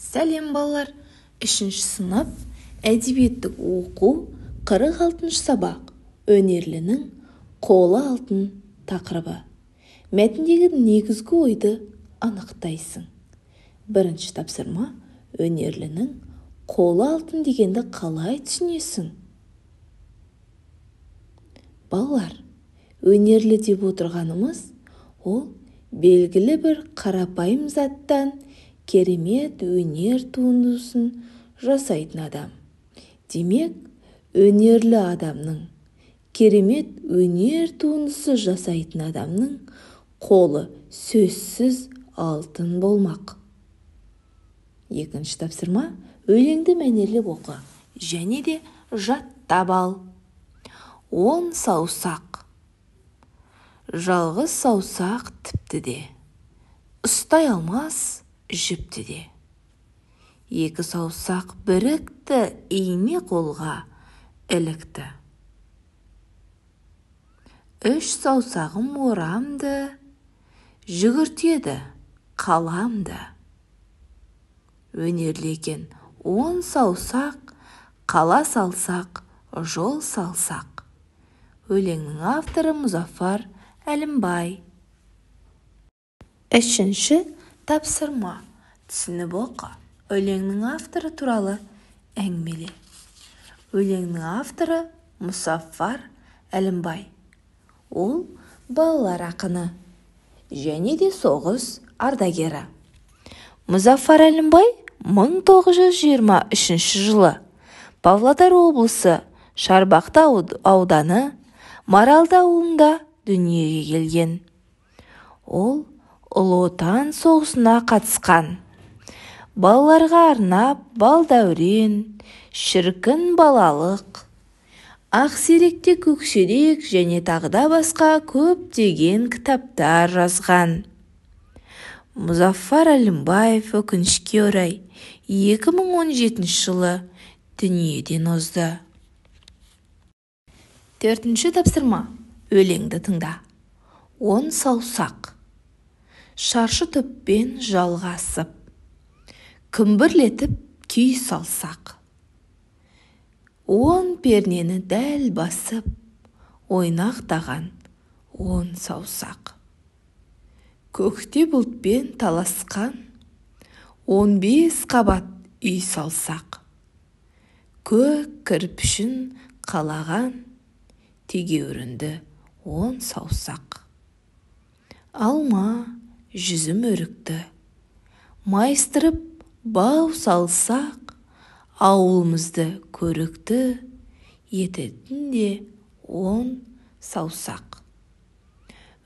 Сәлем балалар, 3 сынып әдебиеттік оқу 46 сабақ. Өнерлінің қолы алтын тақырыбы. Мәтіндегі негізгі ойды анықтайсың. Бірінші тапсырма: өнерлінің қолы алтын дегенді қалай түсінесің? Балалар, өнерлі деп отырғанымыз ол белгілі бір қарапайым заттан керемет өнер туындысын жасайтын адам. Демек, өнерлі адамның, керемет өнер туындысы жасайтын адамның қолы сөзсіз алтын болмақ. Екінші тапсырма: өлеңді мәнерлеп оқы және де жаттап ал. 10 саусақ. Жалғыз саусақ тіпті де, ұстай алмас жіпті де. 2 саусақ бірікті, ине қолға ілікті. 3 саусағым орамды, жүгіртеді қаламды. Өнерлі екен 10 саусақ, қала салсақ, жол салсақ. Өлеңнің авторы Мұзафар Әлімбай. 3 тапсырма: түсініп оқы. Өлеңнің авторы туралы әңгімеле. Өлеңнің авторы Мұзафар Әлімбай. Ол балалар ақыны және де соғыс ардагері. Мұзафар Әлімбай 1923 жылы Павлодар облысы Шарбақты ауданы Маралды ауылында дүниеге келген. Ол Ұлы Отан соғысына қатысқан. Балаларға арнап Балдәурен, Шіркін балалық, Ақсеректе көксерек және тағыда басқа көптеген кітаптар жазған. Мұзафар Әлімбаев өкінішке орай 2017 жылы дүниеден озды. 4 тапсырма: өлеңді тыңда. 10 саусақ. Шаршы төппен жалғасып, күмбірлетіп күй салсақ. 10 пернені дәл басып, ойнақтаған 10 саусақ. Көкте бұлтпен таласқан 15 қабат үй салсақ. Көк кірпішін қалаған тегеурінді 10 саусақ. Алма жүзім өрікті, майыстырып бау салсақ, ауылымызды көрікті ететін де 10 саусақ.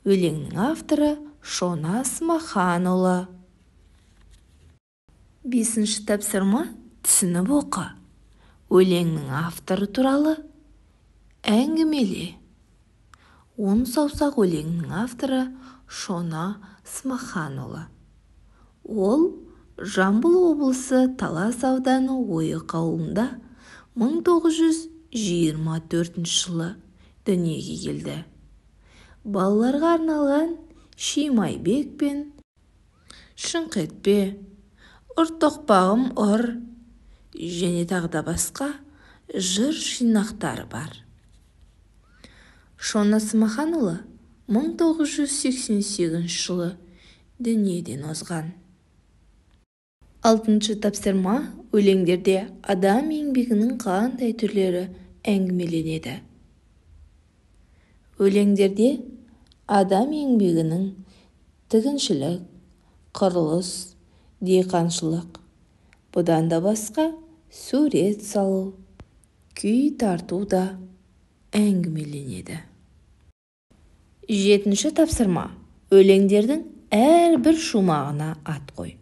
Өлеңнің авторы Шона Смаханұлы. 5 тапсырма: түсініп оқы. Өлеңнің авторы туралы әңгімеле. 10 саусақ өлеңнің авторы Шона Смаханұлы. Ол Жамбыл облысы Талас ауданы Ойық ауылында 1924 жылы дүниеге келді. Балаларға арналған Шимайбек пен Шыңқетпе, Ұртоқпағым ұр және тағыда басқа жыр жинақтары бар. Шона Смаханұлы 1988 жылы дүниеден озған. 6 тапсырма: өлеңдерде адам еңбегінің қандай түрлері әңгімеленеді? Өлеңдерде адам еңбегінің тігіншілік, құрылыс, диқаншылық, бұдан да басқа сурет салу, күй тарту да әңгімеленеді. 7 тапсырма: өлеңдердің әрбір шумағына ат қой.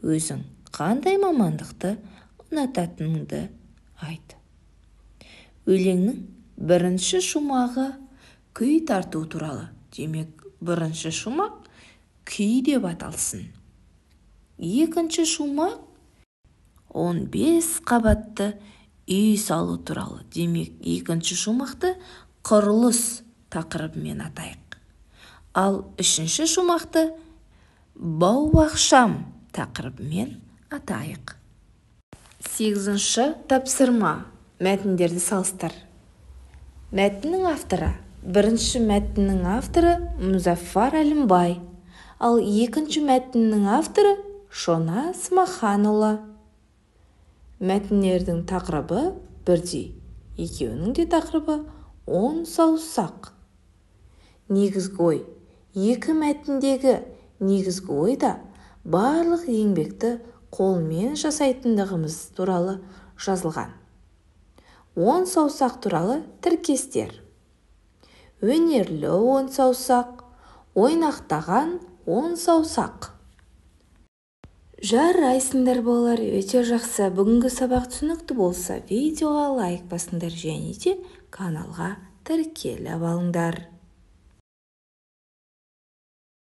Өзің қандай мамандықты ұнататыныңды айт. Өлеңнің 1 шумағы күй тарту туралы. Демек, 1 шумақ күй деп аталсын. 2 шумақ 15 қабатты үй салу туралы. Демек, 2 шумақты құрылыс тақырыбымен атайық. Ал 3 шумақты бау-бақшам тақырыбымен атайық. 8-ші тапсырма. Мәтіндерді салыстыр. Мәтіннің авторы. Бірінші мәтіннің авторы Мұзаффар Әлімбай, ал екінші мәтіннің авторы Шона Смаханұлы. Мәтіндердің тақырыбы бірдей. Екеуінің де тақырыбы 10 саусақ. Негізгі ой. Екі мәтіндегі негізгі ойда барлық еңбекті қолмен жасайтындығымыз туралы жазылған. 10 саусақ туралы тіркестер. Өнерлі 10 саусақ, ойнақтаған 10 саусақ. Жарайсыңдар болар, өте жақсы. Бүгінгі сабақ түсінікті болса, видеоға лайк басыңдар және де каналға тіркеліп алыңдар.